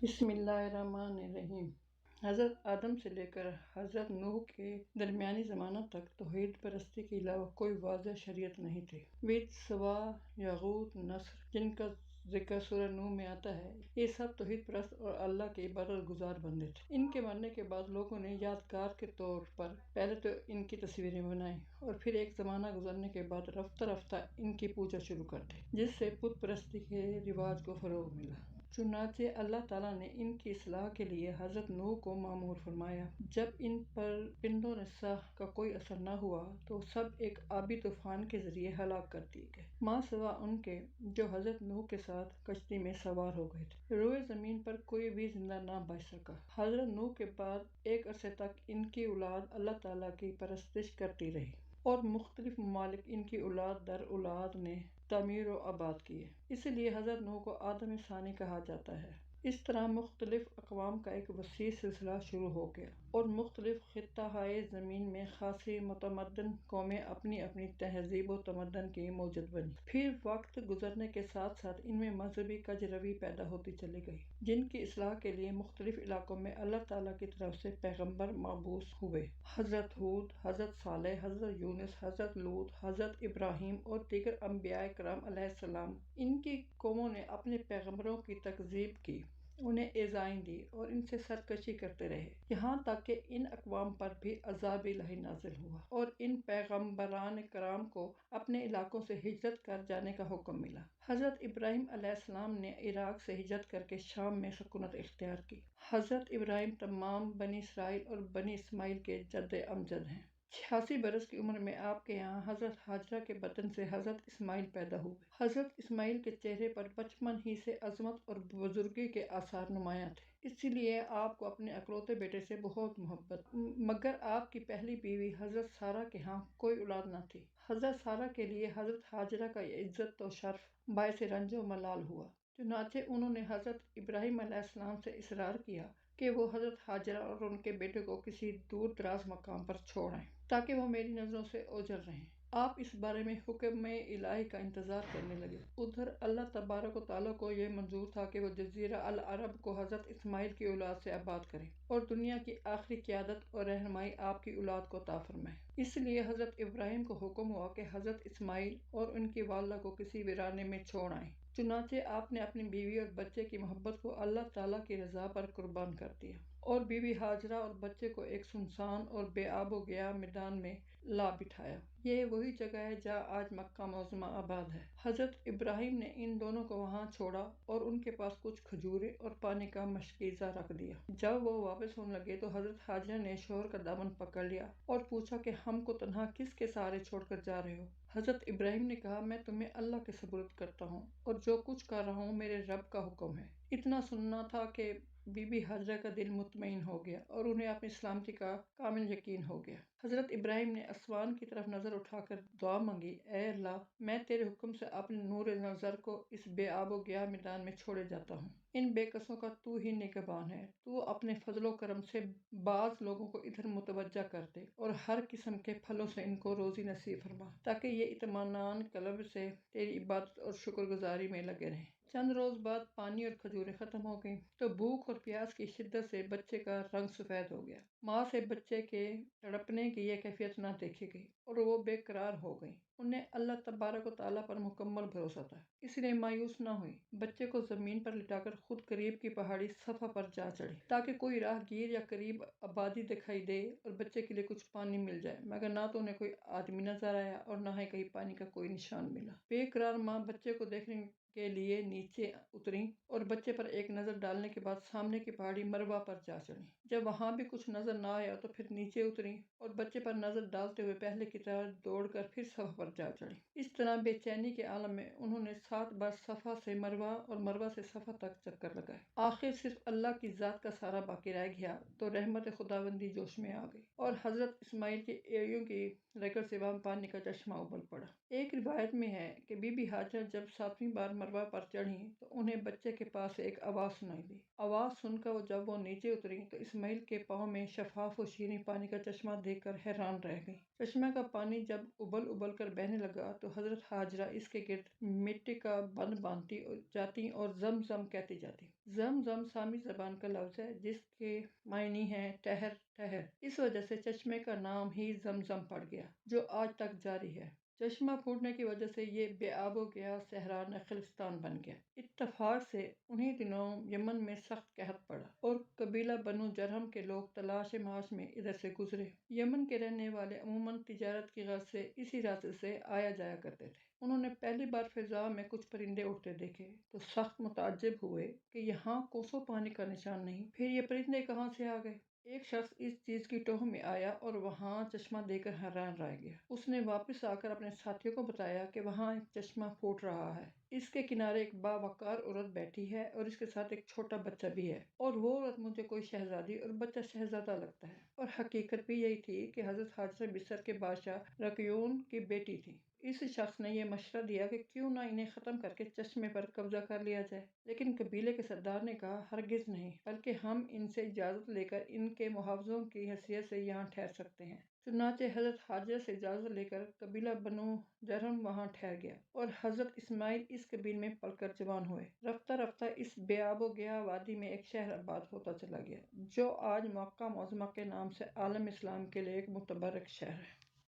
بسم اللہ الرحمن الرحیم۔ حضرت آدم سے لے کر حضرت نوح کے درمیانی زمانہ تک توحید پرستی کے علاوہ کوئی واضح شریعت نہیں تھی۔ وید، سوا، یاغوت، نصر جن کا ذکر سورہ نوح میں آتا ہے، یہ سب توحید پرست اور اللہ کے عبادت گزار بندے تھے۔ ان کے مرنے کے بعد لوگوں نے یادگار کے طور پر پہلے تو ان کی تصویریں بنائیں اور پھر ایک زمانہ گزرنے کے بعد رفتہ رفتہ ان کی پوجا شروع کر دی، جس سے بت پرستی کے رواج کو فروغ ملا۔ چنانچہ اللہ تعالیٰ نے ان کی اصلاح کے لیے حضرت نوح کو مأمور فرمایا۔ جب ان پر پند و نساء کا کوئی اثر نہ ہوا تو سب ایک آبی طوفان کے ذریعے ہلاک کر دیے گئے، ماں سوا ان کے جو حضرت نوح کے ساتھ کشتی میں سوار ہو گئے تھے۔ روئے زمین پر کوئی بھی زندہ نہ بچ سکا۔ حضرت نوح کے بعد ایک عرصے تک ان کی اولاد اللہ تعالیٰ کی پرستش کرتی رہی اور مختلف ممالک ان کی اولاد در اولاد نے تعمیر و آباد کیے۔ اسی لیے حضرت نوح کو آدم ثانی کہا جاتا ہے۔ اس طرح مختلف اقوام کا ایک وسیع سلسلہ شروع ہو گیا اور مختلف خطہائے زمین میں خاصی متمدن قومیں اپنی اپنی تہذیب و تمدن کی موجد بنی۔ پھر وقت گزرنے کے ساتھ ساتھ ان میں مذہبی کج روی پیدا ہوتی چلی گئی، جن کی اصلاح کے لیے مختلف علاقوں میں اللہ تعالیٰ کی طرف سے پیغمبر مبعوث ہوئے۔ حضرت ہود، حضرت صالح، حضرت یونس، حضرت لوط، حضرت ابراہیم اور دیگر انبیاء کرام علیہ السلام، ان کی قوموں نے اپنے پیغمبروں کی تکذیب کی، انہیں ایذائیں دی اور ان سے سرکشی کرتے رہے، یہاں تک کہ ان اقوام پر بھی عذاب الہی نازل ہوا اور ان پیغمبران کرام کو اپنے علاقوں سے ہجرت کر جانے کا حکم ملا۔ حضرت ابراہیم علیہ السلام نے عراق سے ہجرت کر کے شام میں سکونت اختیار کی۔ حضرت ابراہیم تمام بنی اسرائیل اور بنی اسماعیل کے جد امجد ہیں۔ 86 برس کی عمر میں آپ کے یہاں حضرت ہاجرہ کے بطن سے حضرت اسماعیل پیدا ہوئے۔ حضرت اسماعیل کے چہرے پر بچپن ہی سے عظمت اور بزرگی کے آثار نمایاں تھے، اسی لیے آپ کو اپنے اکلوتے بیٹے سے بہت محبت، مگر آپ کی پہلی بیوی حضرت سارہ کے ہاں کوئی اولاد نہ تھی۔ حضرت سارہ کے لیے حضرت ہاجرہ کا یہ عزت و شرف باعث رنج و ملال ہوا، چنانچہ انہوں نے حضرت ابراہیم علیہ السلام سے اصرار کیا کہ وہ حضرت ہاجرہ اور ان کے بیٹے کو کسی دور دراز مقام پر چھوڑ آئیں تاکہ وہ میری نظروں سے اوجھل رہیں۔ آپ اس بارے میں حکم الہی کا انتظار کرنے لگے۔ ادھر اللہ تبارک و تعالیٰ کو یہ منظور تھا کہ وہ جزیرہ العرب کو حضرت اسماعیل کی اولاد سے آباد کرے اور دنیا کی آخری قیادت اور رہنمائی آپ کی اولاد کو عطا فرمائے۔ اس لیے حضرت ابراہیم کو حکم ہوا کہ حضرت اسماعیل اور ان کی والدہ کو کسی ویرانے میں چھوڑ آئیں۔ چنانچہ آپ نے اپنی بیوی اور بچے کی محبت کو اللہ تعالیٰ کی رضا پر قربان کر دیا اور بیوی ہاجرہ اور بچے کو ایک سنسان اور بے آب و گیا میدان میں لا بٹھایا۔ یہ وہی جگہ ہے جہاں آج مکہ معظمہ آباد ہے۔ حضرت ابراہیم نے ان دونوں کو وہاں چھوڑا اور ان کے پاس کچھ کھجوریں اور پانی کا مشکیزہ رکھ دیا۔ جب وہ واپس ہونے لگے تو حضرت ہاجرہ نے شوہر کا دامن پکڑ لیا اور پوچھا کہ ہم کو تنہا کس کے سہارے چھوڑ کر جا رہے ہو؟ حضرت ابراہیم نے کہا، میں تمہیں اللہ کے سپرد کرتا ہوں اور جو کچھ کر رہا ہوں میرے رب کا حکم ہے۔ اتنا سننا تھا کہ بی بی ہاجرہ کا دل مطمئن ہو گیا اور انہیں اپنی سلامتی کا کامل یقین ہو گیا۔ حضرت ابراہیم نے آسمان کی طرف نظر اٹھا کر دعا مانگی، اے اللہ، میں تیرے حکم سے اپنے نور نظر کو اس بے آب و گیا میدان میں چھوڑے جاتا ہوں۔ ان بے کسوں کا تو ہی نگہبان ہے، تو اپنے فضل و کرم سے بعض لوگوں کو ادھر متوجہ کر دے اور ہر قسم کے پھلوں سے ان کو روزی نصیب فرما تاکہ یہ اطمینان قلب سے تیری عبادت اور شکر گزاری میں لگے رہیں۔ چند روز بعد پانی اور کھجوریں ختم ہو گئیں تو بھوک اور پیاس کی شدت سے بچے کا رنگ سفید ہو گیا۔ ماں سے بچے کے تڑپنے کی یہ کیفیت نہ دیکھی گئی اور وہ بے قرار ہو گئی۔ انہیں اللہ تبارک و تعالیٰ پر مکمل بھروسہ تھا، اس لیے مایوس نہ ہوئی۔ بچے کو زمین پر لٹا کر خود قریب کی پہاڑی صفا پر جا چڑھی تاکہ کوئی راہ گیر یا قریب آبادی دکھائی دے اور بچے کے لیے کچھ پانی مل جائے، مگر نہ تو انہیں کوئی آدمی نظر آیا اور نہ ہی کہیں پانی کا کوئی نشان ملا۔ بے قرار ماں بچے کو دیکھنے کے لیے نیچے اتریں اور بچے پر ایک نظر ڈالنے کے بعد سامنے کی پہاڑی مروہ پر جا چڑھیں۔ جب وہاں بھی کچھ نظر نہ آیا تو پھر نیچے اتریں اور بچے پر نظر ڈالتے ہوئے پہلے کی طرح دوڑ کر پھر صفا پر جا چڑھیں۔ اس طرح بے چینی کے عالم میں انہوں نے 7 بار صفا سے مروہ اور مروہ سے صفا تک چکر لگائے۔ آخر صرف اللہ کی ذات کا سہارا باقی رہ گیا تو رحمت خداوندی جوش میں آ گئی اور حضرت اسماعیل کی ایڑیوں کی رگڑ سے وہاں پانی کا چشمہ ابل پڑا۔ ایک روایت میں ہے کہ بی بی ہاجرہ جب 7ویں بار مروہ پر چڑھیں تو انہیں بچے کے پاس سے ایک آواز سنائی دی۔ آواز سن کر جب وہ نیچے اتریں تو اسماعیل کے پاؤں میں شفاف و شیریں پانی کا چشمہ دیکھ کر حیران رہ گئیں۔ چشمے کا پانی جب ابل ابل کر بہنے لگا تو حضرت ہاجرہ اس کے گرد مٹی کا بند باندھتی جاتی اور زم زم کہتی جاتی۔ زم سامی زبان کا لفظ ہے جس کے معنی ہے ٹھہر ٹھہر۔ اس وجہ سے چشمے کا نام ہی زمزم پڑ گیا جو آج تک جاری ہے۔ چشمہ پھوٹنے کی وجہ سے یہ بے آب و گیا صحرا نخلستان بن گیا۔ اتفاق سے انہی دنوں یمن میں سخت قحط پڑا اور قبیلہ بنو جرہم کے لوگ تلاش معاش میں ادھر سے گزرے۔ یمن کے رہنے والے عموماً تجارت کی غرض سے اسی راستے سے آیا جایا کرتے تھے۔ انہوں نے پہلی بار فضا میں کچھ پرندے اڑتے دیکھے تو سخت متعجب ہوئے کہ یہاں کوسوں پانی کا نشان نہیں، پھر یہ پرندے کہاں سے آ گئے؟ ایک شخص اس چیز کی ٹوہ میں آیا اور وہاں چشمہ دیکھ کر حیران رہ گیا۔ اس نے واپس آ کر اپنے ساتھیوں کو بتایا کہ وہاں ایک چشمہ پھوٹ رہا ہے، اس کے کنارے ایک باوقار عورت بیٹھی ہے اور اس کے ساتھ ایک چھوٹا بچہ بھی ہے، اور وہ عورت مجھے کوئی شہزادی اور بچہ شہزادہ لگتا ہے۔ اور حقیقت بھی یہی تھی کہ حضرت حاجرہ مصر کے بادشاہ رکیون کی بیٹی تھی۔ اس شخص نے یہ مشورہ دیا کہ کیوں نہ انہیں ختم کر کے چشمے پر قبضہ کر لیا جائے، لیکن قبیلے کے سردار نے کہا ہرگز نہیں، بلکہ ہم ان سے اجازت لے کر ان کے محافظوں کی حیثیت سے یہاں ٹھہر سکتے ہیں۔ چنانچہ حضرت حاجرہ سے اجازت لے کر قبیلہ بنو جرہم وہاں ٹھہر گیا اور حضرت اسماعیل اس قبیل میں پل کر جوان ہوئے۔ رفتہ رفتہ اس بے آب و گیا وادی میں ایک شہر آباد ہوتا چلا گیا جو آج مکہ معظمہ کے نام سے عالم اسلام کے لیے ایک متبرک شہر ہے۔